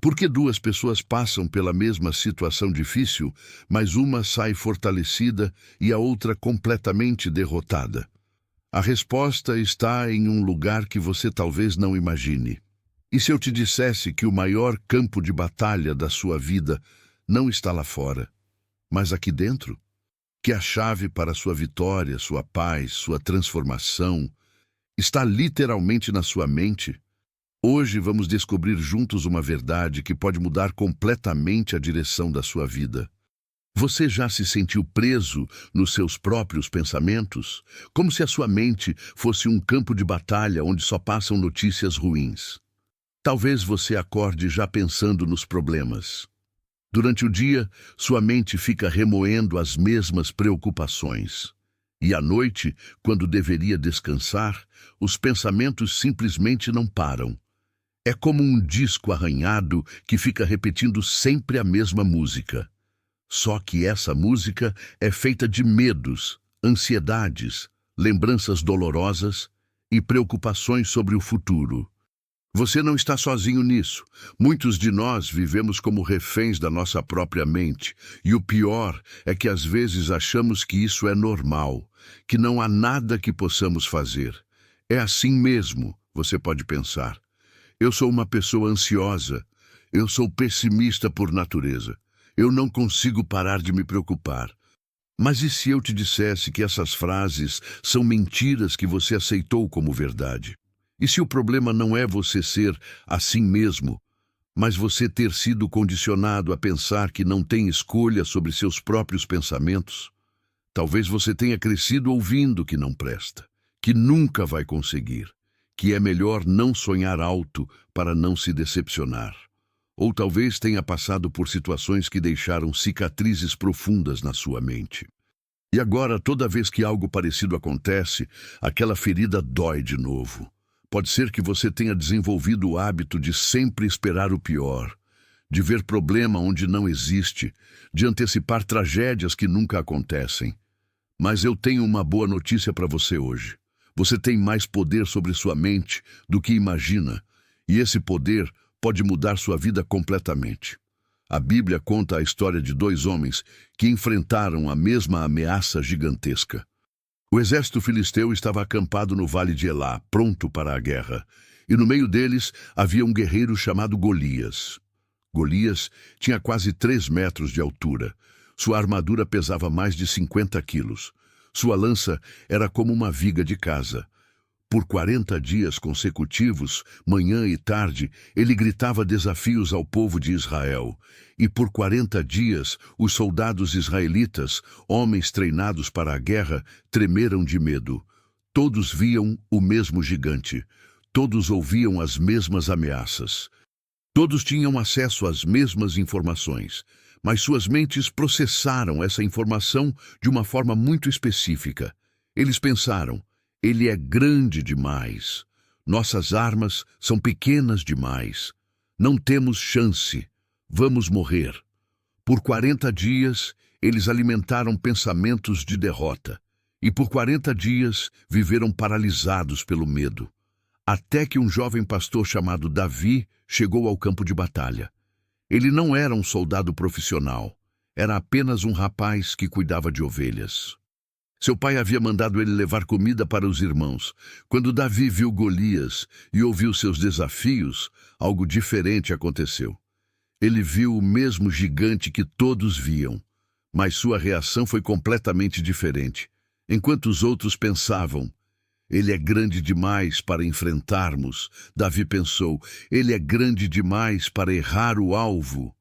Por que duas pessoas passam pela mesma situação difícil, mas uma sai fortalecida e a outra completamente derrotada? A resposta está em um lugar que você talvez não imagine. E se eu te dissesse que o maior campo de batalha da sua vida não está lá fora, mas aqui dentro? Que a chave para sua vitória, sua paz, sua transformação está literalmente na sua mente? Hoje vamos descobrir juntos uma verdade que pode mudar completamente a direção da sua vida. Você já se sentiu preso nos seus próprios pensamentos? Como se a sua mente fosse um campo de batalha onde só passam notícias ruins. Talvez você acorde já pensando nos problemas. Durante o dia, sua mente fica remoendo as mesmas preocupações. E à noite, quando deveria descansar, os pensamentos simplesmente não param. É como um disco arranhado que fica repetindo sempre a mesma música. Só que essa música é feita de medos, ansiedades, lembranças dolorosas e preocupações sobre o futuro. Você não está sozinho nisso. Muitos de nós vivemos como reféns da nossa própria mente. E o pior é que às vezes achamos que isso é normal, que não há nada que possamos fazer. É assim mesmo, você pode pensar. Eu sou uma pessoa ansiosa. Eu sou pessimista por natureza. Eu não consigo parar de me preocupar. Mas e se eu te dissesse que essas frases são mentiras que você aceitou como verdade? E se o problema não é você ser assim mesmo, mas você ter sido condicionado a pensar que não tem escolha sobre seus próprios pensamentos? Talvez você tenha crescido ouvindo que não presta, que nunca vai conseguir, que é melhor não sonhar alto para não se decepcionar. Ou talvez tenha passado por situações que deixaram cicatrizes profundas na sua mente. E agora, toda vez que algo parecido acontece, aquela ferida dói de novo. Pode ser que você tenha desenvolvido o hábito de sempre esperar o pior, de ver problema onde não existe, de antecipar tragédias que nunca acontecem. Mas eu tenho uma boa notícia para você hoje. Você tem mais poder sobre sua mente do que imagina, e esse poder pode mudar sua vida completamente. A Bíblia conta a história de dois homens que enfrentaram a mesma ameaça gigantesca. O exército filisteu estava acampado no vale de Elá, pronto para a guerra, e no meio deles havia um guerreiro chamado Golias. Golias tinha quase 3 metros de altura. Sua armadura pesava mais de 50 quilos. Sua lança era como uma viga de casa. Por 40 dias consecutivos, manhã e tarde, ele gritava desafios ao povo de Israel. E por 40 dias, os soldados israelitas, homens treinados para a guerra, tremeram de medo. Todos viam o mesmo gigante. Todos ouviam as mesmas ameaças. Todos tinham acesso às mesmas informações. Mas suas mentes processaram essa informação de uma forma muito específica. Eles pensaram: ele é grande demais. Nossas armas são pequenas demais. Não temos chance. Vamos morrer. Por 40 dias, eles alimentaram pensamentos de derrota. E por 40 dias, viveram paralisados pelo medo. Até que um jovem pastor chamado Davi chegou ao campo de batalha. Ele não era um soldado profissional. Era apenas um rapaz que cuidava de ovelhas. Seu pai havia mandado ele levar comida para os irmãos. Quando Davi viu Golias e ouviu seus desafios, algo diferente aconteceu. Ele viu o mesmo gigante que todos viam, mas sua reação foi completamente diferente. Enquanto os outros pensavam: ele é grande demais para enfrentarmos, Davi pensou: ele é grande demais para errar o alvo.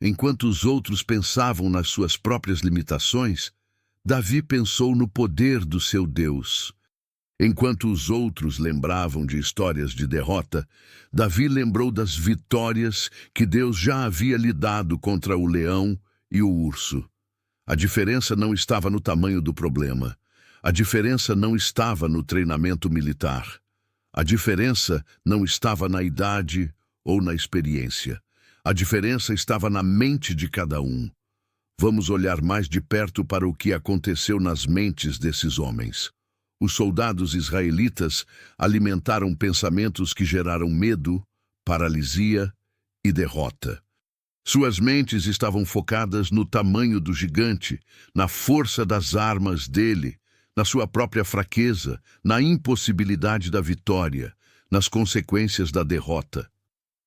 Enquanto os outros pensavam nas suas próprias limitações, Davi pensou no poder do seu Deus. Enquanto os outros lembravam de histórias de derrota, Davi lembrou das vitórias que Deus já havia lhe dado contra o leão e o urso. A diferença não estava no tamanho do problema. A diferença não estava no treinamento militar. A diferença não estava na idade ou na experiência. A diferença estava na mente de cada um. Vamos olhar mais de perto para o que aconteceu nas mentes desses homens. Os soldados israelitas alimentaram pensamentos que geraram medo, paralisia e derrota. Suas mentes estavam focadas no tamanho do gigante, na força das armas dele, na sua própria fraqueza, na impossibilidade da vitória, nas consequências da derrota.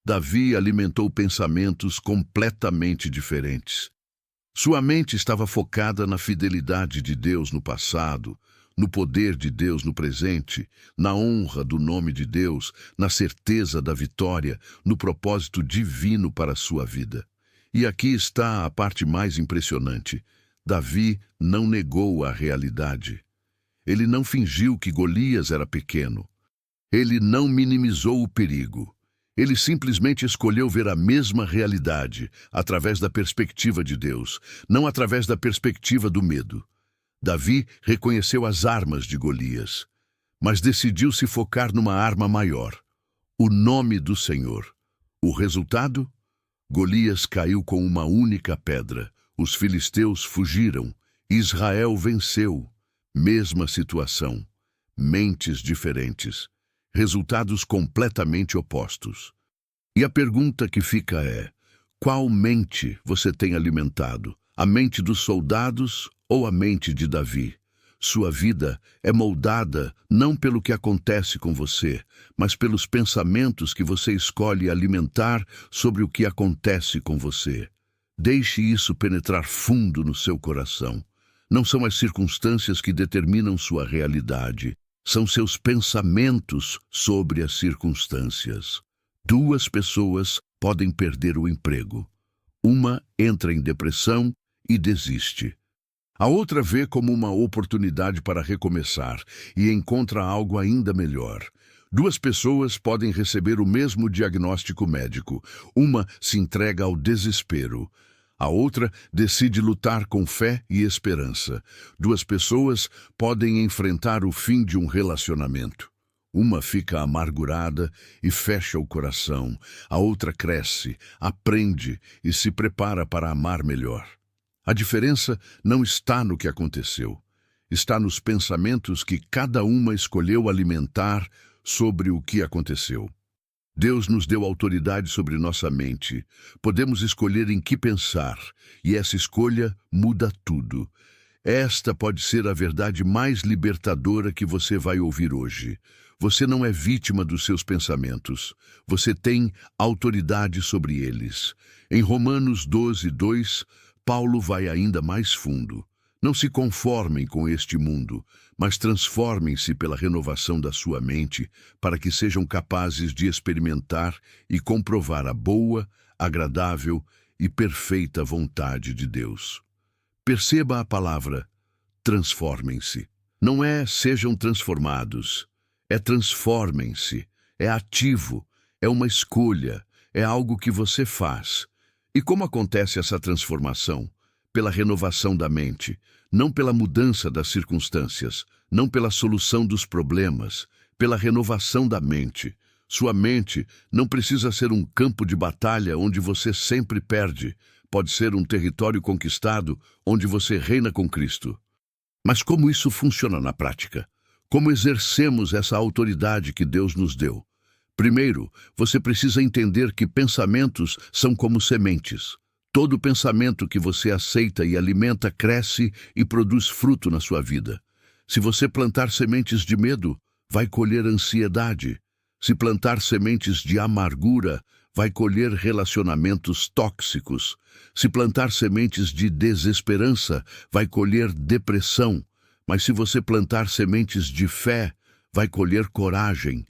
Davi alimentou pensamentos completamente diferentes. Sua mente estava focada na fidelidade de Deus no passado, no poder de Deus no presente, na honra do nome de Deus, na certeza da vitória, no propósito divino para a sua vida. E aqui está a parte mais impressionante. Davi não negou a realidade. Ele não fingiu que Golias era pequeno. Ele não minimizou o perigo. Ele simplesmente escolheu ver a mesma realidade através da perspectiva de Deus, não através da perspectiva do medo. Davi reconheceu as armas de Golias, mas decidiu se focar numa arma maior, o nome do Senhor. O resultado? Golias caiu com uma única pedra. Os filisteus fugiram. Israel venceu. Mesma situação. Mentes diferentes. Resultados completamente opostos. E a pergunta que fica é: qual mente você tem alimentado? A mente dos soldados ou a mente de Davi? Sua vida é moldada não pelo que acontece com você, mas pelos pensamentos que você escolhe alimentar sobre o que acontece com você. Deixe isso penetrar fundo no seu coração. Não são as circunstâncias que determinam sua realidade. São seus pensamentos sobre as circunstâncias. 2 pessoas podem perder o emprego. Uma entra em depressão e desiste. A outra vê como uma oportunidade para recomeçar e encontra algo ainda melhor. 2 pessoas podem receber o mesmo diagnóstico médico. Uma se entrega ao desespero. A outra decide lutar com fé e esperança. 2 pessoas podem enfrentar o fim de um relacionamento. Uma fica amargurada e fecha o coração. A outra cresce, aprende e se prepara para amar melhor. A diferença não está no que aconteceu. Está nos pensamentos que cada uma escolheu alimentar sobre o que aconteceu. Deus nos deu autoridade sobre nossa mente. Podemos escolher em que pensar, e essa escolha muda tudo. Esta pode ser a verdade mais libertadora que você vai ouvir hoje. Você não é vítima dos seus pensamentos. Você tem autoridade sobre eles. Em Romanos 12:2, Paulo vai ainda mais fundo. Não se conformem com este mundo, mas transformem-se pela renovação da sua mente, para que sejam capazes de experimentar e comprovar a boa, agradável e perfeita vontade de Deus. Perceba a palavra transformem-se. Não é sejam transformados, é transformem-se, é ativo, é uma escolha, é algo que você faz. E como acontece essa transformação? Pela renovação da mente, não pela mudança das circunstâncias, não pela solução dos problemas, pela renovação da mente. Sua mente não precisa ser um campo de batalha onde você sempre perde. Pode ser um território conquistado onde você reina com Cristo. Mas como isso funciona na prática? Como exercemos essa autoridade que Deus nos deu? Primeiro, você precisa entender que pensamentos são como sementes. Todo pensamento que você aceita e alimenta cresce e produz fruto na sua vida. Se você plantar sementes de medo, vai colher ansiedade. Se plantar sementes de amargura, vai colher relacionamentos tóxicos. Se plantar sementes de desesperança, vai colher depressão. Mas se você plantar sementes de fé, vai colher coragem.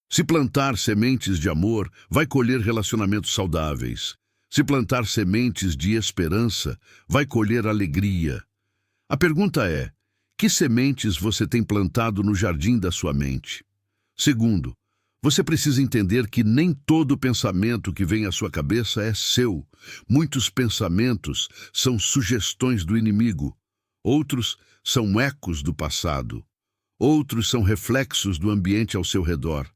Se plantar sementes de amor, vai colher relacionamentos saudáveis. Se plantar sementes de esperança, vai colher alegria. A pergunta é: que sementes você tem plantado no jardim da sua mente? Segundo, você precisa entender que nem todo pensamento que vem à sua cabeça é seu. Muitos pensamentos são sugestões do inimigo. Outros são ecos do passado. Outros são reflexos do ambiente ao seu redor.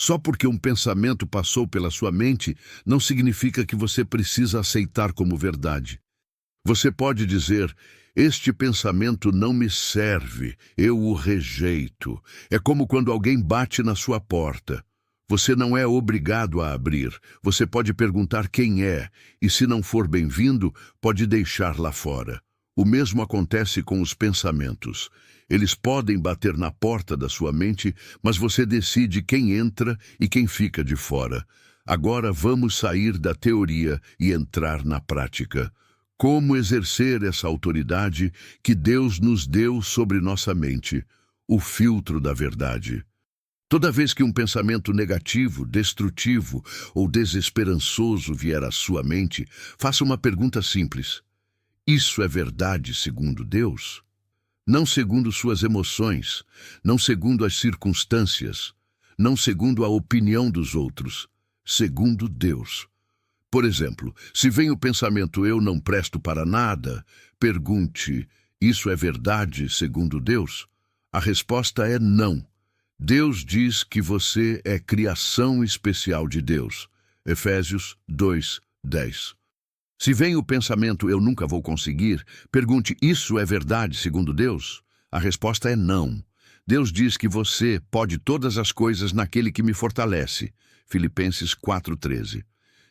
Só porque um pensamento passou pela sua mente, não significa que você precisa aceitar como verdade. Você pode dizer: este pensamento não me serve, eu o rejeito. É como quando alguém bate na sua porta. Você não é obrigado a abrir. Você pode perguntar quem é, e se não for bem-vindo, pode deixar lá fora. O mesmo acontece com os pensamentos. Eles podem bater na porta da sua mente, mas você decide quem entra e quem fica de fora. Agora vamos sair da teoria e entrar na prática. Como exercer essa autoridade que Deus nos deu sobre nossa mente? O filtro da verdade. Toda vez que um pensamento negativo, destrutivo ou desesperançoso vier à sua mente, faça uma pergunta simples. Isso é verdade segundo Deus? Não segundo suas emoções, não segundo as circunstâncias, não segundo a opinião dos outros, segundo Deus. Por exemplo, se vem o pensamento eu não presto para nada, pergunte, isso é verdade segundo Deus? A resposta é não. Deus diz que você é criação especial de Deus. Efésios 2:10. Se vem o pensamento eu nunca vou conseguir, pergunte, isso é verdade segundo Deus? A resposta é não. Deus diz que você pode todas as coisas naquele que me fortalece. Filipenses 4:13.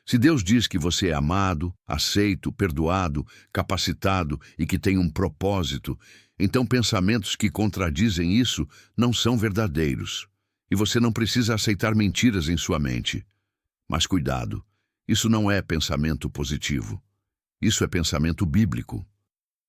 Se Deus diz que você é amado, aceito, perdoado, capacitado e que tem um propósito, então pensamentos que contradizem isso não são verdadeiros. E você não precisa aceitar mentiras em sua mente. Mas cuidado, isso não é pensamento positivo. Isso é pensamento bíblico.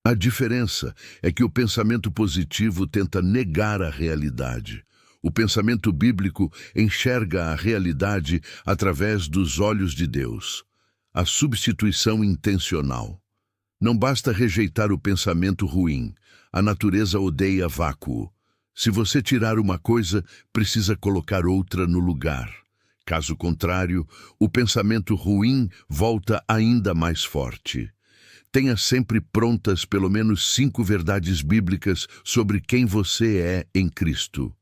A diferença é que o pensamento positivo tenta negar a realidade. O pensamento bíblico enxerga a realidade através dos olhos de Deus. A substituição intencional. Não basta rejeitar o pensamento ruim. A natureza odeia vácuo. Se você tirar uma coisa, precisa colocar outra no lugar. Caso contrário, o pensamento ruim volta ainda mais forte. Tenha sempre prontas pelo menos 5 verdades bíblicas sobre quem você é em Cristo.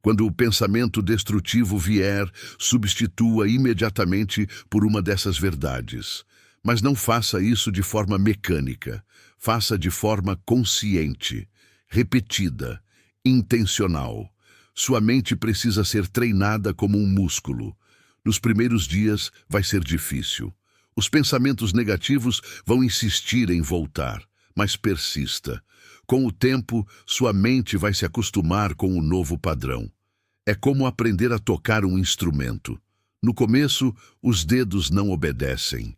Quando o pensamento destrutivo vier, substitua imediatamente por uma dessas verdades. Mas não faça isso de forma mecânica. Faça de forma consciente, repetida, intencional. Sua mente precisa ser treinada como um músculo. Nos primeiros dias vai ser difícil. Os pensamentos negativos vão insistir em voltar, mas persista. Com o tempo, sua mente vai se acostumar com o novo padrão. É como aprender a tocar um instrumento. No começo, os dedos não obedecem.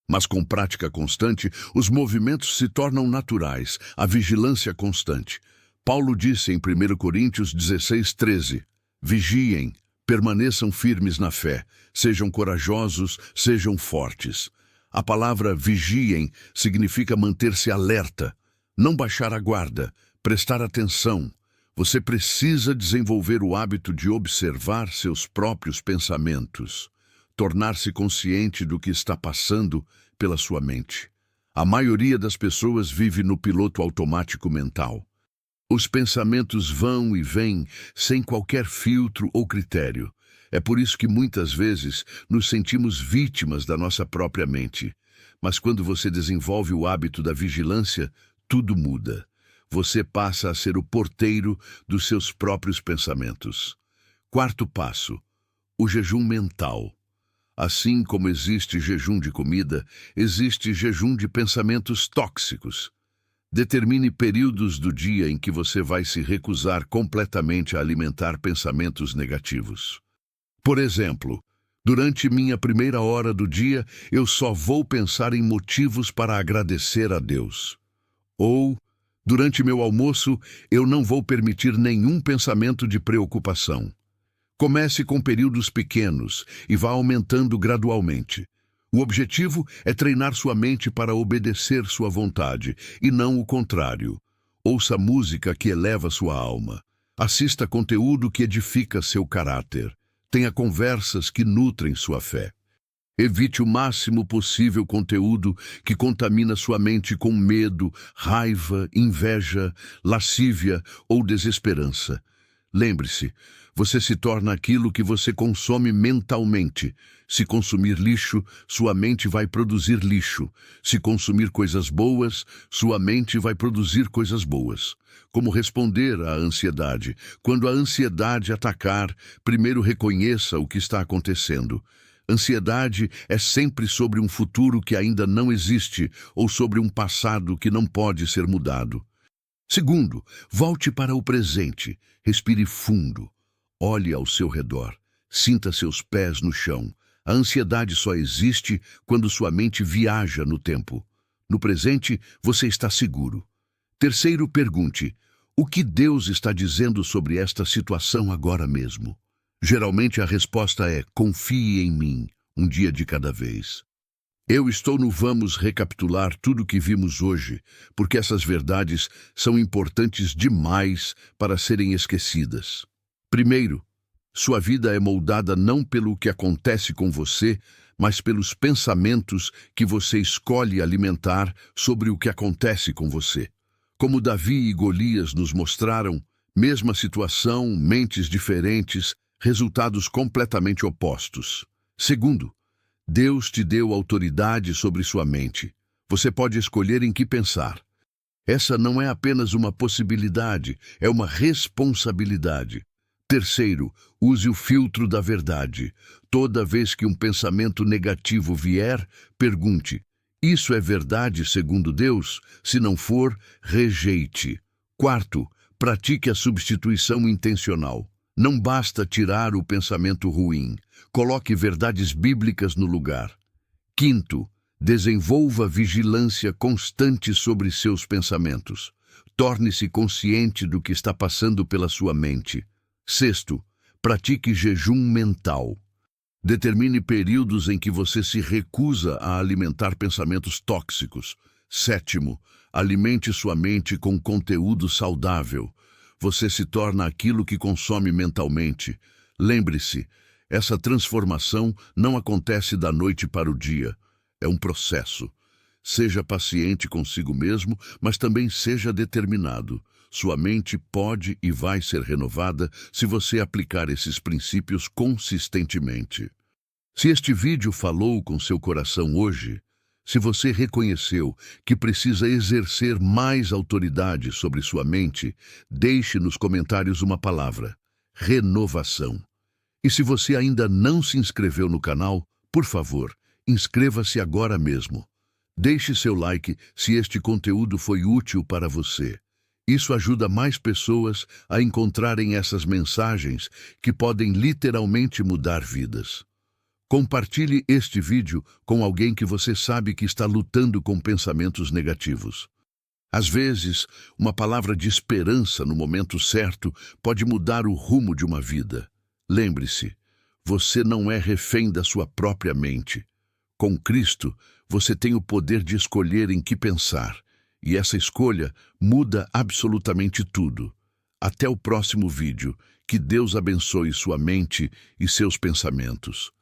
Mas com prática constante, os movimentos se tornam naturais, a vigilância constante. Paulo disse em 1 Coríntios 16:13, vigiem, permaneçam firmes na fé, sejam corajosos, sejam fortes. A palavra vigiem significa manter-se alerta, não baixar a guarda, prestar atenção. Você precisa desenvolver o hábito de observar seus próprios pensamentos, tornar-se consciente do que está passando pela sua mente. A maioria das pessoas vive no piloto automático mental. Os pensamentos vão e vêm sem qualquer filtro ou critério. É por isso que muitas vezes nos sentimos vítimas da nossa própria mente. Mas quando você desenvolve o hábito da vigilância, tudo muda. Você passa a ser o porteiro dos seus próprios pensamentos. 4º passo: o jejum mental. Assim como existe jejum de comida, existe jejum de pensamentos tóxicos. Determine períodos do dia em que você vai se recusar completamente a alimentar pensamentos negativos. Por exemplo, durante minha primeira hora do dia, eu só vou pensar em motivos para agradecer a Deus. Ou, durante meu almoço, eu não vou permitir nenhum pensamento de preocupação. Comece com períodos pequenos e vá aumentando gradualmente. O objetivo é treinar sua mente para obedecer sua vontade, e não o contrário. Ouça música que eleva sua alma. Assista conteúdo que edifica seu caráter. Tenha conversas que nutrem sua fé. Evite o máximo possível conteúdo que contamina sua mente com medo, raiva, inveja, lascívia ou desesperança. Lembre-se, você se torna aquilo que você consome mentalmente. Se consumir lixo, sua mente vai produzir lixo. Se consumir coisas boas, sua mente vai produzir coisas boas. Como responder à ansiedade? Quando a ansiedade atacar, primeiro reconheça o que está acontecendo. Ansiedade é sempre sobre um futuro que ainda não existe ou sobre um passado que não pode ser mudado. Segundo, volte para o presente, respire fundo, olhe ao seu redor, sinta seus pés no chão. A ansiedade só existe quando sua mente viaja no tempo. No presente, você está seguro. Terceiro, pergunte: o que Deus está dizendo sobre esta situação agora mesmo? Geralmente a resposta é: confie em mim, um dia de cada vez. Eu estou no vamos recapitular tudo o que vimos hoje, porque essas verdades são importantes demais para serem esquecidas. Primeiro, sua vida é moldada não pelo que acontece com você, mas pelos pensamentos que você escolhe alimentar sobre o que acontece com você. Como Davi e Golias nos mostraram, mesma situação, mentes diferentes, resultados completamente opostos. Segundo, Deus te deu autoridade sobre sua mente. Você pode escolher em que pensar. Essa não é apenas uma possibilidade, é uma responsabilidade. Terceiro, use o filtro da verdade. Toda vez que um pensamento negativo vier, pergunte: isso é verdade segundo Deus? Se não for, rejeite. Quarto, pratique a substituição intencional. Não basta tirar o pensamento ruim. Coloque verdades bíblicas no lugar. Quinto, desenvolva vigilância constante sobre seus pensamentos. Torne-se consciente do que está passando pela sua mente. Sexto, pratique jejum mental. Determine períodos em que você se recusa a alimentar pensamentos tóxicos. Sétimo, alimente sua mente com conteúdo saudável. Você se torna aquilo que consome mentalmente. Lembre-se, essa transformação não acontece da noite para o dia. É um processo. Seja paciente consigo mesmo, mas também seja determinado. Sua mente pode e vai ser renovada se você aplicar esses princípios consistentemente. Se este vídeo falou com seu coração hoje, se você reconheceu que precisa exercer mais autoridade sobre sua mente, deixe nos comentários uma palavra: renovação. E se você ainda não se inscreveu no canal, por favor, inscreva-se agora mesmo. Deixe seu like se este conteúdo foi útil para você. Isso ajuda mais pessoas a encontrarem essas mensagens que podem literalmente mudar vidas. Compartilhe este vídeo com alguém que você sabe que está lutando com pensamentos negativos. Às vezes, uma palavra de esperança no momento certo pode mudar o rumo de uma vida. Lembre-se, você não é refém da sua própria mente. Com Cristo, você tem o poder de escolher em que pensar, e essa escolha muda absolutamente tudo. Até o próximo vídeo. Que Deus abençoe sua mente e seus pensamentos.